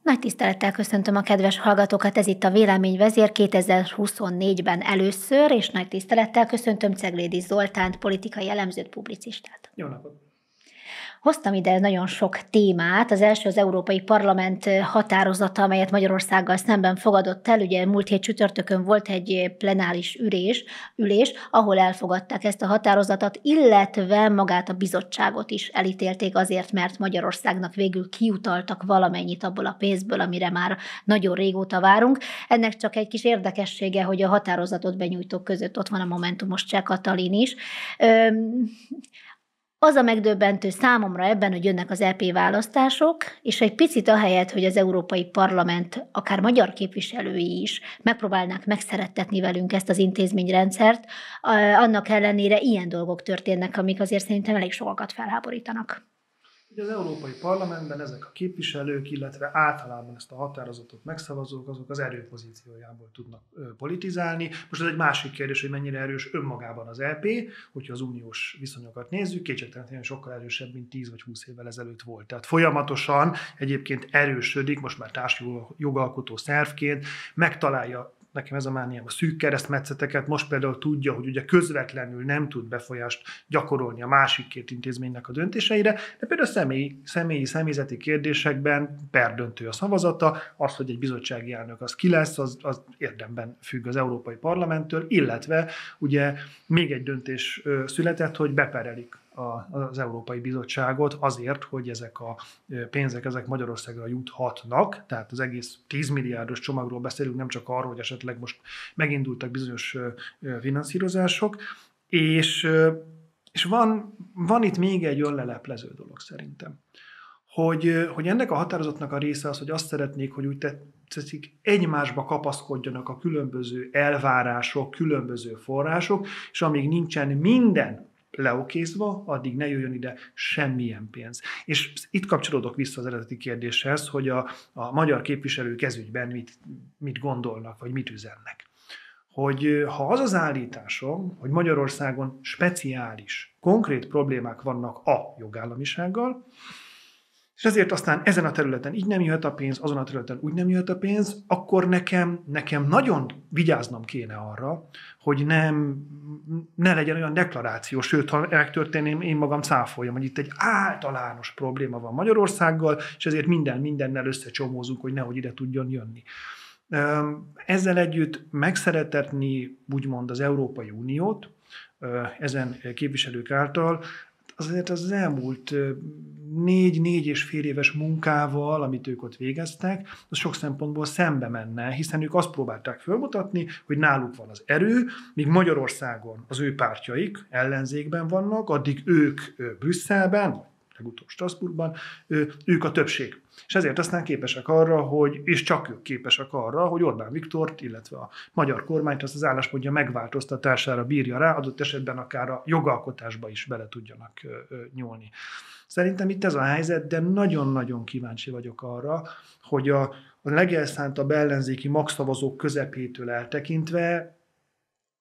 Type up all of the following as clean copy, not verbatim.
Nagy tisztelettel köszöntöm a kedves hallgatókat, ez itt a Véleményvezér 2024-ben először, és nagy tisztelettel köszöntöm Ceglédi Zoltánt, politikai elemzőt, publicistát. Jó napot! Hoztam ide nagyon sok témát. Az első az Európai Parlament határozata, amelyet Magyarországgal szemben fogadott el. Ugye múlt hét csütörtökön volt egy plenáris ülés, ahol elfogadták ezt a határozatot, illetve magát a bizottságot is elítélték azért, mert Magyarországnak végül kiutaltak valamennyit abból a pénzből, amire már nagyon régóta várunk. Ennek csak egy kis érdekessége, hogy a határozatot benyújtók között ott van a Momentumos Cseh Katalin is. Az a megdöbbentő számomra ebben, hogy jönnek az EP választások, és egy picit ahelyett, hogy az Európai Parlament, akár magyar képviselői is megpróbálnák megszerettetni velünk ezt az intézményrendszert, annak ellenére ilyen dolgok történnek, amik azért szerintem elég sokakat felháborítanak. Az Európai Parlamentben ezek a képviselők, illetve általában ezt a határozatot megszavazók, azok az erőpozíciójából tudnak politizálni. Most ez egy másik kérdés, hogy mennyire erős önmagában az EP, hogyha az uniós viszonyokat nézzük, kétségtelenül sokkal erősebb, mint 10 vagy 20 évvel ezelőtt volt. Tehát folyamatosan egyébként erősödik, most már társjogalkotó szervként, megtalálja, nekem ez a mániám, a szűk keresztmetszeteket, most például tudja, hogy ugye közvetlenül nem tud befolyást gyakorolni a másik két intézménynek a döntéseire, de például személyzeti kérdésekben perdöntő a szavazata, az, hogy egy bizottsági elnök az ki lesz, az érdemben függ az Európai Parlamenttől, illetve ugye még egy döntés született, hogy beperelik az Európai Bizottságot azért, hogy ezek a pénzek ezek Magyarországra juthatnak, tehát az egész 10 milliárdos csomagról beszélünk, nem csak arról, hogy esetleg most megindultak bizonyos finanszírozások, és van itt még egy önleleplező dolog szerintem, hogy ennek a határozatnak a része az, hogy azt szeretnék, hogy úgy tetszik, egymásba kapaszkodjanak a különböző elvárások, különböző források, és amíg nincsen minden leokézva, addig ne jöjjön ide semmilyen pénz. És itt kapcsolódok vissza az eredeti kérdéshez, hogy a magyar képviselők ez ügyben mit gondolnak, vagy mit üzennek. Hogy ha az az állításom, hogy Magyarországon speciális, konkrét problémák vannak a jogállamisággal, és ezért aztán ezen a területen így nem jöhet a pénz, azon a területen úgy nem jöhet a pénz, akkor nekem nagyon vigyáznom kéne arra, hogy ne legyen olyan deklaráció, sőt, ha megtörténém, én magam cáfoljam, hogy itt egy általános probléma van Magyarországgal, és ezért mindennel összecsomózunk, hogy nehogy ide tudjon jönni. Ezzel együtt megszeretetni úgymond az Európai Uniót ezen képviselők által, azért az elmúlt 4,5 éves munkával, amit ők ott végeztek, az sok szempontból szembe menne, hiszen ők azt próbálták felmutatni, hogy náluk van az erő, míg Magyarországon az ő pártjaik ellenzékben vannak, addig ők Brüsszelben, legutóbb Strasbourgban, ők a többség. És ezért aztán képesek arra, és csak ők képesek arra, hogy Orbán Viktort, illetve a magyar kormányt azt az álláspontja megváltoztatására bírja rá, adott esetben akár a jogalkotásba is bele tudjanak nyúlni. Szerintem itt ez a helyzet, de nagyon-nagyon kíváncsi vagyok arra, hogy a legelszántabb ellenzéki magszavazók közepétől eltekintve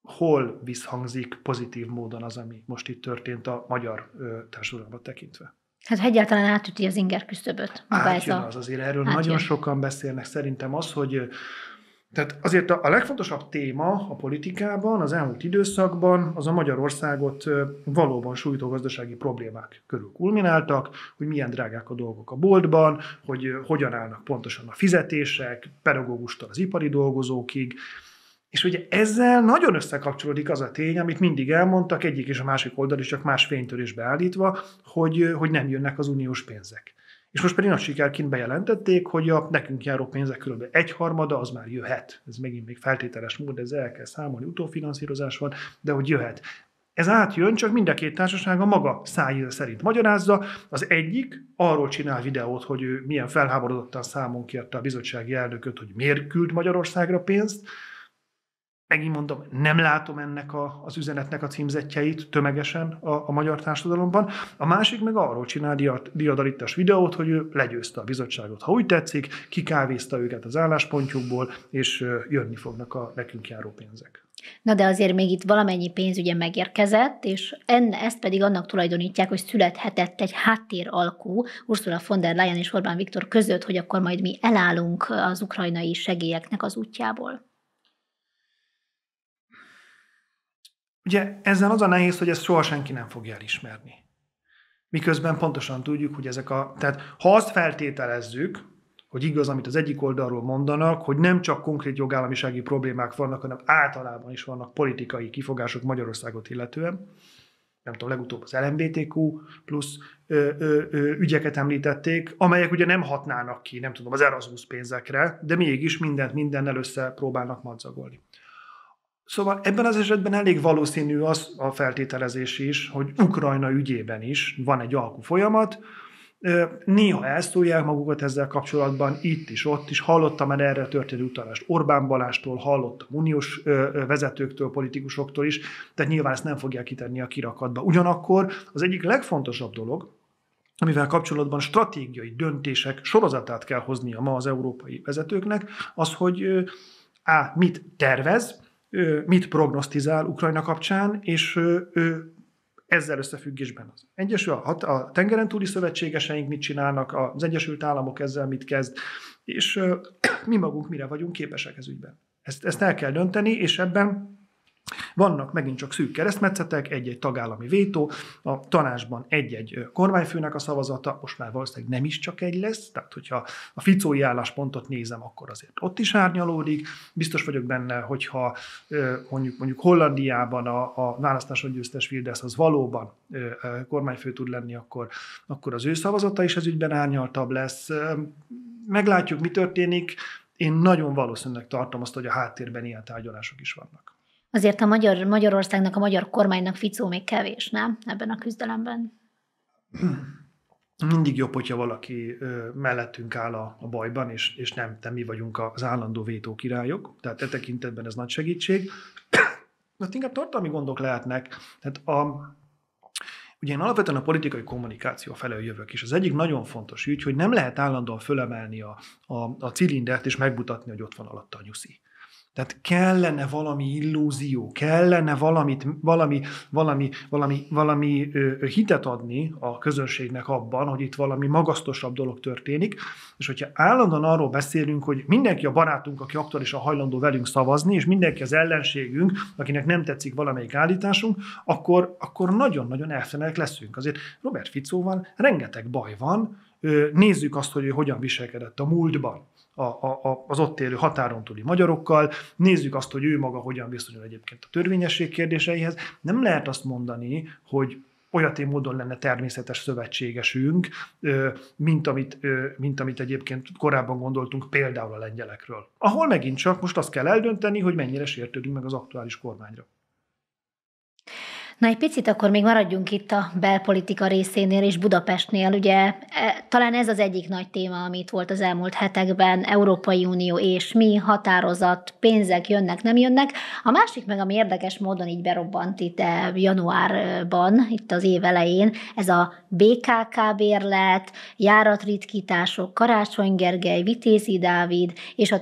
hol visszhangzik pozitív módon az, ami most itt történt a magyar társadalmat tekintve. Hát ha egyáltalán átüti az inger küszöböt. Azért erről nagyon sokan beszélnek. Szerintem az, hogy tehát azért a legfontosabb téma a politikában, az elmúlt időszakban az a Magyarországot valóban sújtó gazdasági problémák körül kulmináltak, hogy milyen drágák a dolgok a boltban, hogy hogyan állnak pontosan a fizetések, pedagógustól az ipari dolgozókig. És ugye ezzel nagyon összekapcsolódik az a tény, amit mindig elmondtak, egyik és a másik oldal is csak más fénytörésbe állítva, hogy nem jönnek az uniós pénzek. És most pedig nagy sikerként bejelentették, hogy a nekünk járó pénzek kb. 1/3 az már jöhet. Ez megint még feltételes mód, ezzel el kell számolni, utófinanszírozás van, de hogy jöhet. Ez átjön, csak mind a két társaság a maga szájíze szerint magyarázza. Az egyik arról csinál videót, hogy ő milyen felháborodottan számon kérte a bizottsági elnököt, hogy miért küld Magyarországra pénzt. Megint mondom, nem látom ennek az üzenetnek a címzettjeit tömegesen a magyar társadalomban. A másik meg arról csinál diadalitás videót, hogy ő legyőzte a bizottságot, ha úgy tetszik, kikávézta őket az álláspontjukból, és jönni fognak a nekünk járó pénzek. Na de azért még itt valamennyi pénz ugye megérkezett, és ezt pedig annak tulajdonítják, hogy születhetett egy háttéralkú Ursula von der Leyen és Orbán Viktor között, hogy akkor majd mi elállunk az ukrajnai segélyeknek az útjából. Ugye ezzel az a nehéz, hogy ezt soha senki nem fogja elismerni. Miközben pontosan tudjuk, hogy tehát ha azt feltételezzük, hogy igaz, amit az egyik oldalról mondanak, hogy nem csak konkrét jogállamisági problémák vannak, hanem általában is vannak politikai kifogások Magyarországot illetően. Nem tudom, legutóbb az LMBTQ plusz ügyeket említették, amelyek ugye nem hatnának ki, nem tudom, az Erasmus pénzekre, de mégis mindennel össze próbálnak madzagolni. Szóval ebben az esetben elég valószínű az a feltételezés is, hogy Ukrajna ügyében is van egy alkú folyamat. Néha elszólják magukat ezzel kapcsolatban, itt is, ott is. Hallottam már erre történő utalást Orbán Balástól, hallottam uniós vezetőktől, politikusoktól is, tehát nyilván ezt nem fogják kitenni a kirakatba. Ugyanakkor az egyik legfontosabb dolog, amivel kapcsolatban stratégiai döntések sorozatát kell hoznia ma az európai vezetőknek, az, hogy mit tervez, mit prognosztizál Ukrajna kapcsán, és ezzel összefüggésben a tengeren túli szövetségeseink mit csinálnak, az Egyesült Államok ezzel mit kezd, és mi magunk mire vagyunk képesek ez ügyben. Ezt el kell dönteni, és ebben vannak megint csak szűk keresztmetszetek, egy-egy tagállami vétó, a tanácsban egy-egy kormányfőnek a szavazata, most már valószínűleg nem is csak egy lesz, tehát hogyha a ficói álláspontot nézem, akkor azért ott is árnyalódik. Biztos vagyok benne, hogyha mondjuk Hollandiában a választáson győztes Fidesz az valóban kormányfő tud lenni, akkor az ő szavazata is ez ügyben árnyaltabb lesz. Meglátjuk, mi történik. Én nagyon valószínűleg tartom azt, hogy a háttérben ilyen tárgyalások is vannak. Azért a Magyarországnak, a magyar kormánynak Ficó még kevés, nem? Ebben a küzdelemben. Mindig jobb, hogyha valaki mellettünk áll a bajban, és nem mi vagyunk az állandó vétó királyok. Tehát e tekintetben ez nagy segítség. De inkább tartalmi gondok lehetnek. Tehát ugye én alapvetően a politikai kommunikáció felől jövök, és az egyik nagyon fontos ügy, hogy nem lehet állandóan fölemelni a cilindert, és megmutatni, hogy ott van alatta a nyuszi. Tehát kellene valami illúzió, kellene valami hitet adni a közönségnek abban, hogy itt valami magasztosabb dolog történik, és hogyha állandóan arról beszélünk, hogy mindenki a barátunk, aki aktuálisan hajlandó velünk szavazni, és mindenki az ellenségünk, akinek nem tetszik valamelyik állításunk, akkor nagyon-nagyon elfenek leszünk. Azért Robert Ficóval rengeteg baj van, nézzük azt, hogy ő hogyan viselkedett a múltban az ott élő határon túli magyarokkal, nézzük azt, hogy ő maga hogyan viszonyul egyébként a törvényesség kérdéseihez. Nem lehet azt mondani, hogy olyatén módon lenne természetes szövetségesünk, mint amit egyébként korábban gondoltunk például a lengyelekről. Ahol megint csak most azt kell eldönteni, hogy mennyire sértődünk meg az aktuális kormányra. Na egy picit akkor még maradjunk itt a belpolitika részénél és Budapestnél. Ugye talán ez az egyik nagy téma, amit volt az elmúlt hetekben, Európai Unió és mi, határozat, pénzek jönnek, nem jönnek. A másik meg, ami érdekes módon így berobbant itt januárban, itt az év elején, ez a BKK bérlet, járatritkítások, Karácsony Gergely, Vitézi Dávid, és a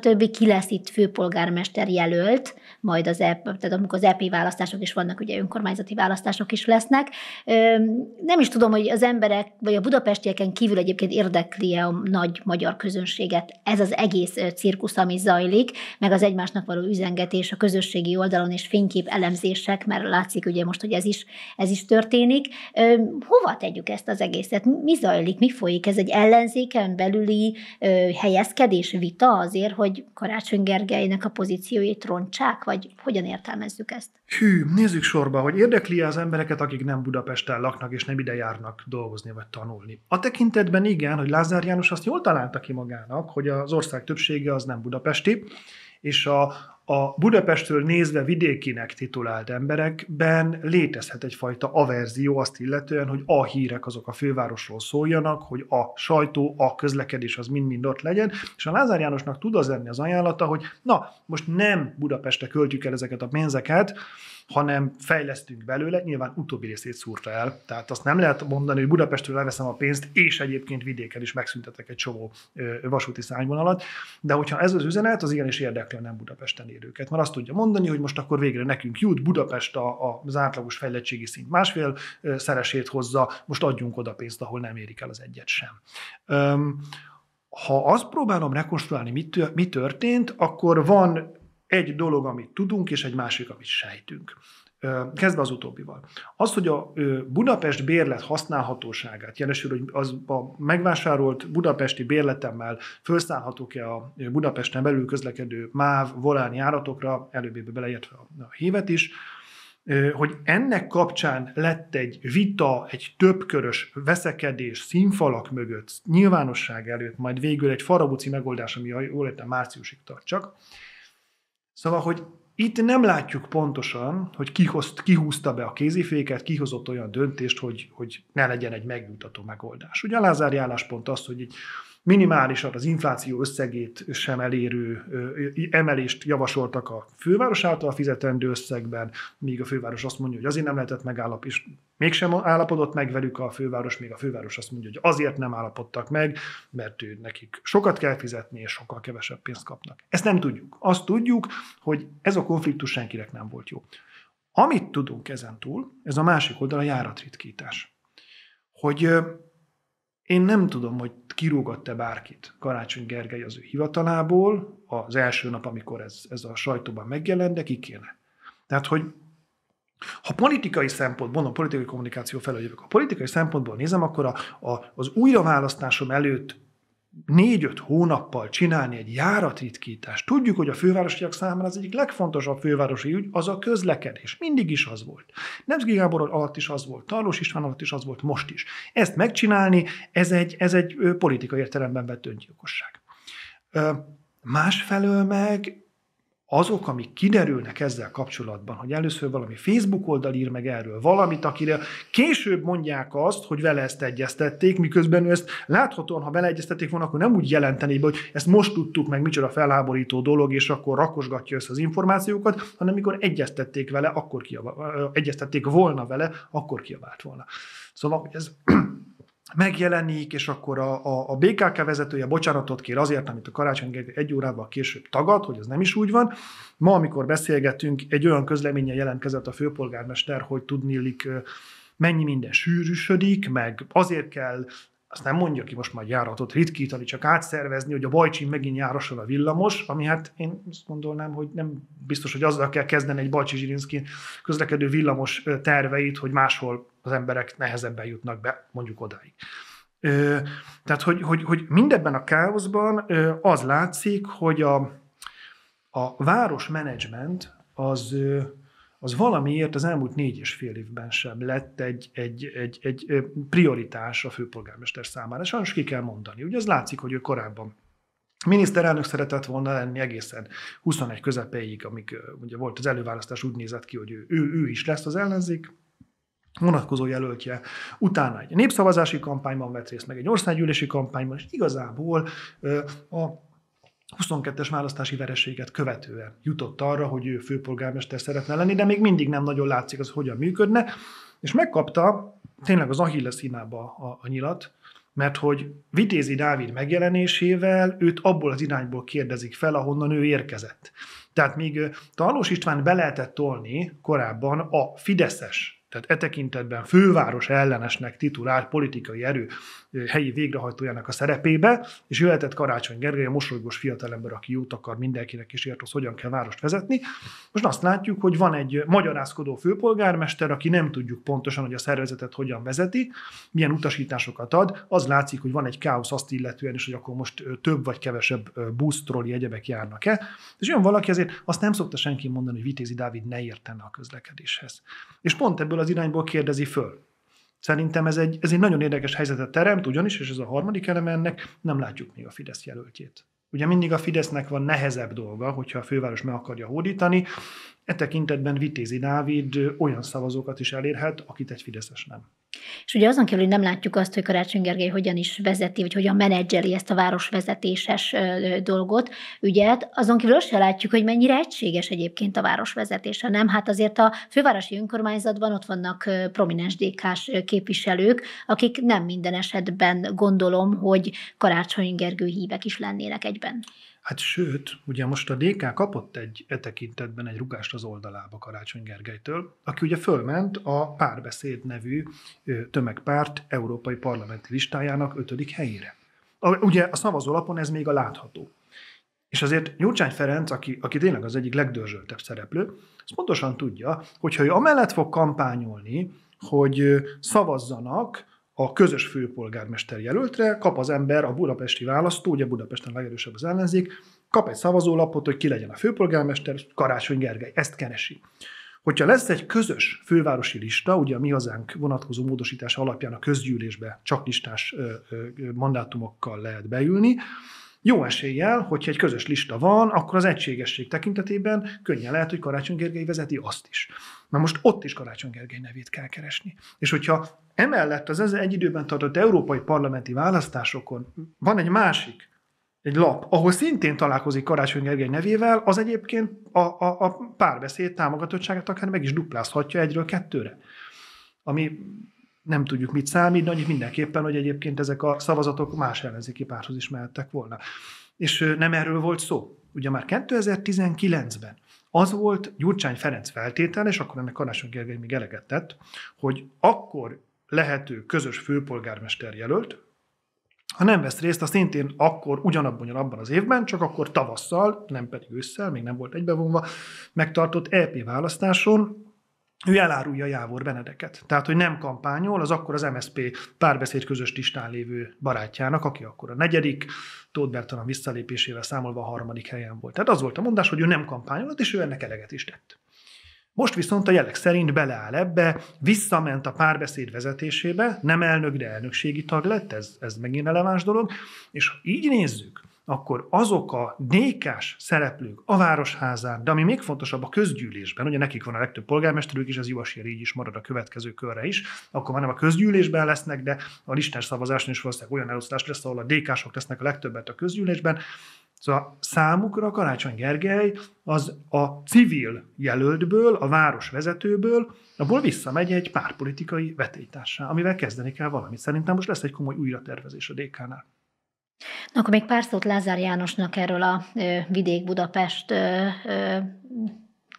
többi, ki lesz itt főpolgármester jelölt, majd tehát amikor az EP választások is vannak, ugye önkormányzati választások is lesznek. Nem is tudom, hogy az emberek, vagy a budapestieken kívül egyébként érdekli-e a nagy magyar közönséget ez az egész cirkusz, ami zajlik, meg az egymásnak való üzengetés a közösségi oldalon és fénykép elemzések, mert látszik ugye most, hogy ez is történik. Hova tegyük ezt az egészet? Mi zajlik, mi folyik? Ez egy ellenzéken belüli helyezkedés, vita azért, hogy Karácsony Gergelynek a pozícióit rontsák, vagy hogyan értelmezzük ezt? Nézzük sorba, hogy érdekli az embereket, akik nem Budapesten laknak, és nem ide járnak dolgozni vagy tanulni. A tekintetben igen, hogy Lázár János azt jól találta ki magának, hogy az ország többsége az nem budapesti, és a Budapestről nézve vidékinek titulált emberekben létezhet egyfajta averzió azt illetően, hogy a hírek azok a fővárosról szóljanak, hogy a sajtó, a közlekedés az mind-mind ott legyen, és a Lázár Jánosnak tud az lenni az ajánlata, hogy na, most nem Budapestre költjük el ezeket a pénzeket, hanem fejlesztünk belőle, nyilván utóbbi részét szúrta el. Tehát azt nem lehet mondani, hogy Budapestről leveszem a pénzt, és egyébként vidéken is megszüntetek egy csomó vasúti szárnyvonalat, de hogyha ez az üzenet, az igenis érdekli a nem Budapesten élőket. Mert azt tudja mondani, hogy most akkor végre nekünk jut, Budapest az átlagos fejlettségi szint másfél szeresét hozza, most adjunk oda pénzt, ahol nem érik el az egyet sem. Ha azt próbálom rekonstruálni, mi történt, akkor van egy dolog, amit tudunk, és egy másik, amit sejtünk. Kezdve az utóbbival. Az, hogy a Budapest bérlet használhatóságát, jelesül, hogy az a megvásárolt budapesti bérletemmel felszállhatók-e a Budapesten belül közlekedő MÁV, Volán járatokra, előbbébe beleértve a hívet is, hogy ennek kapcsán lett egy vita, egy többkörös veszekedés színfalak mögött, nyilvánosság előtt, majd végül egy farabuci megoldás, ami jól értem márciusig tart csak. Szóval, hogy itt nem látjuk pontosan, hogy ki húzta be a kéziféket, ki hozott olyan döntést, hogy ne legyen egy megjutató megoldás. Ugye a Lázári álláspont az, hogy egy minimálisan az infláció összegét sem elérő emelést javasoltak a főváros által fizetendő összegben, míg a főváros azt mondja, hogy azért nem lehetett megállapodni, és mégsem állapodott meg velük a főváros, még a főváros azt mondja, hogy azért nem állapodtak meg, mert nekik sokat kell fizetni, és sokkal kevesebb pénzt kapnak. Ezt nem tudjuk. Azt tudjuk, hogy ez a konfliktus senkinek nem volt jó. Amit tudunk ezen túl, ez a másik oldal, a járatritkítás. Hogy én nem tudom, hogy kirúgott-e bárkit Karácsony Gergely az ő hivatalából az első nap, amikor ez a sajtóban megjelent, de ki kéne. Tehát, hogy ha politikai szempontból, politikai kommunikáció felől jövök, ha politikai szempontból nézem, akkor az újraválasztásom előtt 4-5 hónappal csinálni egy járatritkítást. Tudjuk, hogy a fővárosiak számára az egyik legfontosabb fővárosi ügy az a közlekedés. Mindig is az volt. Nemzeti Gábor alatt is az volt, Tarlós István alatt is az volt, most is. Ezt megcsinálni, ez egy politikai értelemben vett öngyilkosság. Másfelől meg azok, amik kiderülnek ezzel kapcsolatban, hogy először valami Facebook oldal ír meg erről valamit, akire később mondják azt, hogy vele ezt egyeztették, miközben ő ezt láthatóan, ha beleegyeztették volna, akkor nem úgy jelenteni be, hogy ezt most tudtuk meg, micsoda felháborító dolog, és akkor rakosgatja össze az információkat, hanem mikor egyeztették volna vele, akkor kiabált volna. Szóval, hogy ez megjelenik, és akkor a BKK vezetője bocsánatot kér azért, amit a Karácsony Gergely 1 órával később tagad, hogy ez nem is úgy van. Ma, amikor beszélgetünk, egy olyan közleménnyel jelentkezett a főpolgármester, hogy tudniillik mennyi minden sűrűsödik, meg azért kell, azt nem mondja ki most már járatot ritkítani, csak átszervezni, hogy a Bajcsin megint járasson a villamos, ami hát én azt gondolnám, hogy nem biztos, hogy azzal kell kezdeni egy Bajcsi-Zsilinszky közlekedő villamos terveit, hogy máshol az emberek nehezebben jutnak be, mondjuk odáig. Tehát, hogy mindebben a káoszban az látszik, hogy a városmenedzsment az valamiért az elmúlt 4,5 évben sem lett egy prioritás a főpolgármester számára. Sajnos ki kell mondani. Ugye az látszik, hogy ő korábban miniszterelnök szeretett volna lenni egészen 21 közepéig, amíg ugye volt az előválasztás, úgy nézett ki, hogy ő is lesz az ellenzék vonatkozó jelöltje. Utána egy népszavazási kampányban vett részt, meg egy országgyűlési kampányban, és igazából a 22-es választási vereséget követően jutott arra, hogy ő főpolgármester szeretne lenni, de még mindig nem nagyon látszik az, hogyan működne, és megkapta tényleg az Achilleszínába a nyilat, mert hogy Vitézi Dávid megjelenésével őt abból az irányból kérdezik fel, ahonnan ő érkezett. Tehát míg Tarlós István be lehetett tolni korábban a fideszes, tehát e tekintetben főváros ellenesnek titulált politikai erő helyi végrehajtójának a szerepébe, és jöhetett Karácsony Gergely, a mosolygós fiatalember, aki jót akar mindenkinek, és ért, hogyan kell várost vezetni. Most azt látjuk, hogy van egy magyarázkodó főpolgármester, aki nem tudjuk pontosan, hogy a szervezetet hogyan vezeti, milyen utasításokat ad. Az látszik, hogy van egy káosz azt illetően is, hogy akkor most több vagy kevesebb busz, trolli, egyebek járnak-e. És jön valaki, azért azt nem szokta senki mondani, hogy Vitézi Dávid ne értene a közlekedéshez. És pont ebből az irányból kérdezi föl. Szerintem ez egy nagyon érdekes helyzetet teremt, ugyanis, és ez a harmadik eleme ennek, nem látjuk még a Fidesz jelöltjét. Ugye mindig a Fidesznek van nehezebb dolga, hogyha a főváros meg akarja hódítani. E tekintetben Vitézi Dávid olyan szavazókat is elérhet, akit egy fideszes nem. És ugye azon kívül, hogy nem látjuk azt, hogy Karácsony Gergely hogyan is vezeti, vagy hogyan menedzseli ezt a városvezetéses dolgot, ügyet, azon kívül azt se látjuk, hogy mennyire egységes egyébként a városvezetése, nem? Hát azért a fővárosi önkormányzatban ott vannak prominens DK-s képviselők, akik nem minden esetben gondolom, hogy Karácsony Gergely hívek is lennének egyben. Hát sőt, ugye most a DK kapott e tekintetben egy rugást az oldalába Karácsony Gergelytől, aki ugye fölment a Párbeszéd nevű tömegpárt európai parlamenti listájának 5. helyére. Ugye a szavazólapon ez még a látható. És azért Gyurcsány Ferenc, aki tényleg az egyik legdörzsöltebb szereplő, az pontosan tudja, hogyha ő amellett fog kampányolni, hogy szavazzanak a közös főpolgármester jelöltre, kap az ember, a budapesti választó, ugye Budapesten legerősebb az ellenzék, kap egy szavazólapot, hogy ki legyen a főpolgármester, Karácsony Gergely, ezt keresi. Hogyha lesz egy közös fővárosi lista, ugye a Mi Hazánk vonatkozó módosítása alapján a közgyűlésbe csak listás mandátumokkal lehet beülni, jó eséllyel, hogyha egy közös lista van, akkor az egységesség tekintetében könnyen lehet, hogy Karácsony Gergely vezeti azt is. Na most ott is Karácsony Gergely nevét kell keresni. És hogyha emellett az ezzel egy időben tartott európai parlamenti választásokon van egy másik, egy lap, ahol szintén találkozik Karácsony Gergely nevével, az egyébként a Párbeszéd támogatottságát akár meg is duplázhatja 1-2-re. Ami nem tudjuk, mit számít, de annyit mindenképpen, hogy egyébként ezek a szavazatok más ellenzéki párthoz is mehettek volna. És nem erről volt szó. Ugye már 2019-ben az volt Gyurcsány Ferenc feltétele, és akkor ennek Karácsony Gergely még eleget tett, hogy akkor lehető közös főpolgármester jelölt, ha nem vesz részt, az szintén akkor ugyanabban az évben, csak akkor tavasszal, nem pedig ősszel, még nem volt egybevonva, megtartott EP választáson, ő elárulja Jávor Benedeket. Tehát, hogy nem kampányol, az akkor az MSZP Párbeszéd közös listán lévő barátjának, aki akkor a 4., Tóth Bertalan visszalépésével számolva a 3. helyen volt. Tehát az volt a mondás, hogy ő nem kampányolott, és ő ennek eleget is tett. Most viszont a jelek szerint beleáll ebbe, visszament a Párbeszéd vezetésébe, nem elnök, de elnökségi tag lett, ez megint releváns dolog, és ha így nézzük, akkor azok a DK-s szereplők a Városházán, de ami még fontosabb a közgyűlésben, ugye nekik van a legtöbb polgármesterük, és ez jó eséllyel így is marad a következő körre is, akkor már nem a közgyűlésben lesznek, de a listás szavazáson is valószínűleg olyan elosztás lesz, ahol a DK-sok lesznek a legtöbbet a közgyűlésben. Szóval számukra Karácsony Gergely az a civil jelöltből, a városvezetőből, abból visszamegy egy pártpolitikai vetélytársá, amivel kezdeni kell valamit. Szerintem most lesz egy komoly újratervezés a DK-nál. Na, akkor még pár szót Lázár Jánosnak erről a Vidék-Budapest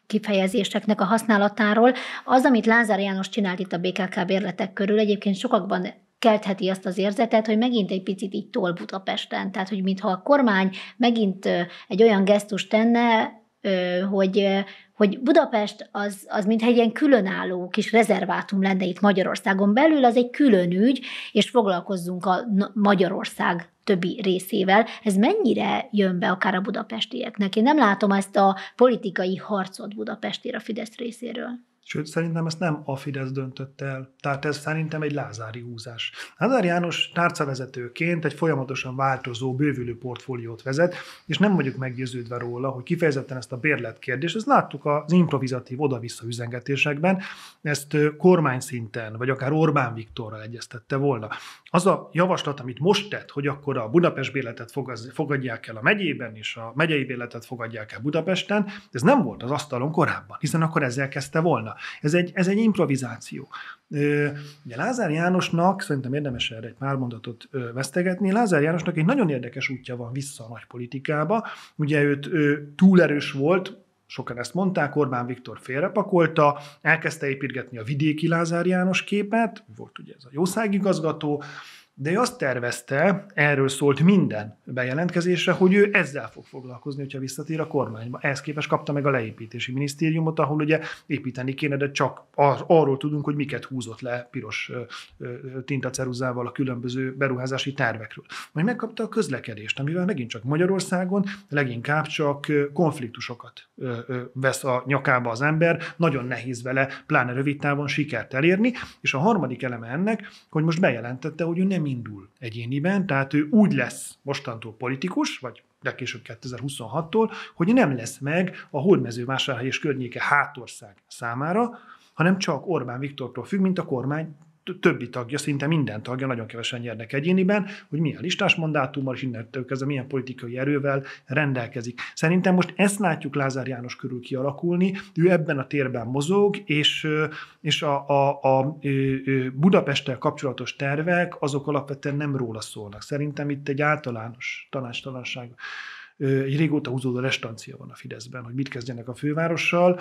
kifejezéseknek a használatáról. Az, amit Lázár János csinált itt a BKK bérletek körül, egyébként sokakban keltheti azt az érzetet, hogy megint egy picit így tol Budapesten. Tehát, hogy mintha a kormány megint egy olyan gesztust tenne, hogy Budapest az mintha egy ilyen különálló kis rezervátum lenne itt Magyarországon belül, az egy külön ügy, és foglalkozzunk a Magyarország többi részével. Ez mennyire jön be akár a budapestieknek? Én nem látom ezt a politikai harcot Budapestére a Fidesz részéről. Sőt, szerintem ezt nem a Fidesz döntött el. Tehát ez szerintem egy lázári húzás. Lázár János tárcavezetőként egy folyamatosan változó, bővülő portfóliót vezet, és nem vagyok meggyőződve róla, hogy kifejezetten ezt a bérletkérdést, ezt láttuk az improvizatív oda-vissza üzengetésekben, ezt kormányszinten, vagy akár Orbán Viktorral egyeztette volna. Az a javaslat, amit most tett, hogy akkor a Budapest bérletet fogadják el a megyében, és a megyei bérletet fogadják el Budapesten, ez nem volt az asztalon korábban, hiszen akkor ezzel kezdte volna. Ez egy improvizáció. Ugye Lázár Jánosnak, szerintem érdemes erre egy pár mondatot vesztegetni, Lázár Jánosnak egy nagyon érdekes útja van vissza a nagypolitikába. Ugye ő túl erős volt, sokan ezt mondták, Orbán Viktor félrepakolta, elkezdte építgetni a vidéki Lázár János képet, volt ugye ez a jószágigazgató, de ő azt tervezte, erről szólt minden bejelentkezésre, hogy ő ezzel fog foglalkozni, hogyha visszatér a kormányba. Ehhez képest kapta meg a leépítési minisztériumot, ahol ugye építeni kéne, de csak arról tudunk, hogy miket húzott le piros tintaceruzával a különböző beruházási tervekről. Majd megkapta a közlekedést, amivel megint csak Magyarországon leginkább csak konfliktusokat vesz a nyakába az ember, nagyon nehéz vele, pláne rövid távon sikert elérni, és a harmadik eleme ennek, hogy most bejelentette, hogy ő nem indul egyéniben, tehát ő úgy lesz mostantól politikus, vagy legkésőbb 2026-tól, hogy nem lesz meg a Hódmezővásárhely és környéke hátország számára, hanem csak Orbán Viktortól függ, mint a kormány többi tagja, szinte minden tagja, nagyon kevesen nyernek egyéniben, hogy milyen listás mandátummal és innentől kezdve milyen politikai erővel rendelkezik. Szerintem most ezt látjuk Lázár János körül kialakulni, ő ebben a térben mozog, és a Budapesttel kapcsolatos tervek azok alapvetően nem róla szólnak. Szerintem itt egy általános tanácstalanság, egy régóta húzódó restancia van a Fideszben, hogy mit kezdjenek a fővárossal,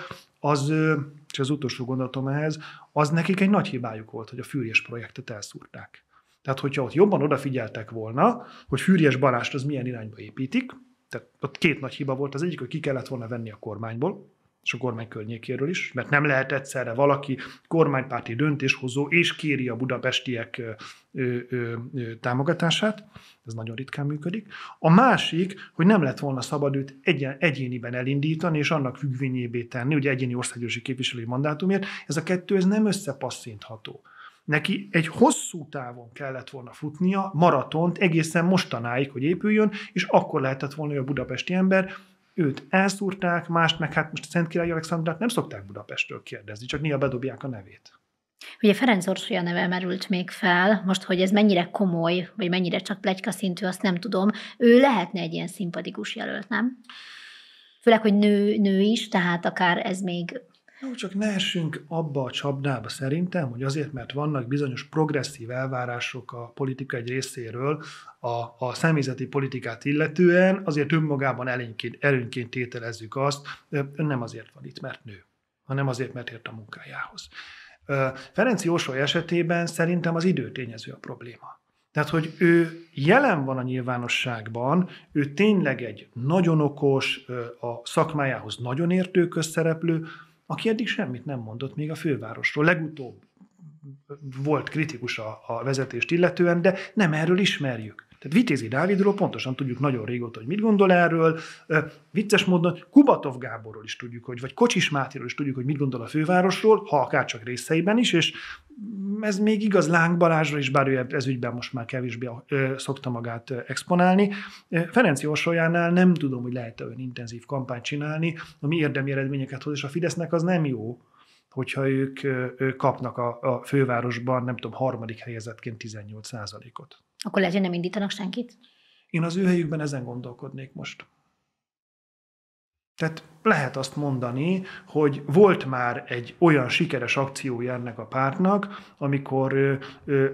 és az utolsó gondolatom ehhez, az nekik egy nagy hibájuk volt, hogy a Füriyes projektet elszúrták. Tehát, hogyha ott jobban odafigyeltek volna, hogy Füriyes Balást az milyen irányba építik, tehát ott két nagy hiba volt, az egyik, hogy ki kellett volna venni a kormányból, és a kormány környékéről is, mert nem lehet egyszerre valaki kormánypárti döntéshozó, és kéri a budapestiek támogatását, ez nagyon ritkán működik. A másik, hogy nem lett volna szabad őt egyéniben elindítani, és annak függvényévé tenni, ugye egyéni országgyűlési képviselői mandátumért, ez a kettő ez nem összepasszintható. Neki egy hosszú távon kellett volna futnia, maratont egészen mostanáig, hogy épüljön, és akkor lehetett volna, hogy a budapesti ember, őt elszúrták, mást meg hát most a Szentkirály Alexandrát nem szokták Budapestről kérdezni, csak néha bedobják a nevét. Ugye Ferenc Orsolya neve merült még fel, most, hogy ez mennyire komoly, vagy mennyire csak pletyka szintű, azt nem tudom. Ő lehetne egy ilyen szimpatikus jelölt, nem? Főleg, hogy nő is, tehát akár ez még... Jó, csak ne essünk abba a csapdába szerintem, hogy azért, mert vannak bizonyos progresszív elvárások a politika egy részéről a személyzeti politikát illetően, azért önmagában előnyként tételezzük azt, nem azért van itt, mert nő, hanem azért, mert ért a munkájához. Ferenc Orsolya esetében szerintem az időtényező a probléma. Tehát, hogy ő jelen van a nyilvánosságban, ő tényleg egy nagyon okos, a szakmájához nagyon értő közszereplő, aki eddig semmit nem mondott még a fővárosról. Legutóbb volt kritikus a vezetést illetően, de nem erről ismerjük. Tehát Vitézi Dávidról pontosan tudjuk nagyon régóta, hogy mit gondol erről. Vicces módon Kubatov Gáborról is tudjuk, vagy Kocsis Mátéról is tudjuk, hogy mit gondol a fővárosról, ha akár csak részeiben is, és ez még igaz Láng Balázsra is, bár ő ez ügyben most már kevésbé szokta magát exponálni. Ferenc Orsolyánál nem tudom, hogy lehet-e olyan intenzív kampányt csinálni, ami érdemi eredményeket hoz, és a Fidesznek az nem jó, hogyha ők kapnak a fővárosban, nem tudom, harmadik helyezettként 18%-ot. Akkor lehet, hogy nem indítanak senkit? Én az ő helyükben ezen gondolkodnék most. Tehát lehet azt mondani, hogy volt már egy olyan sikeres akciója ennek a pártnak, amikor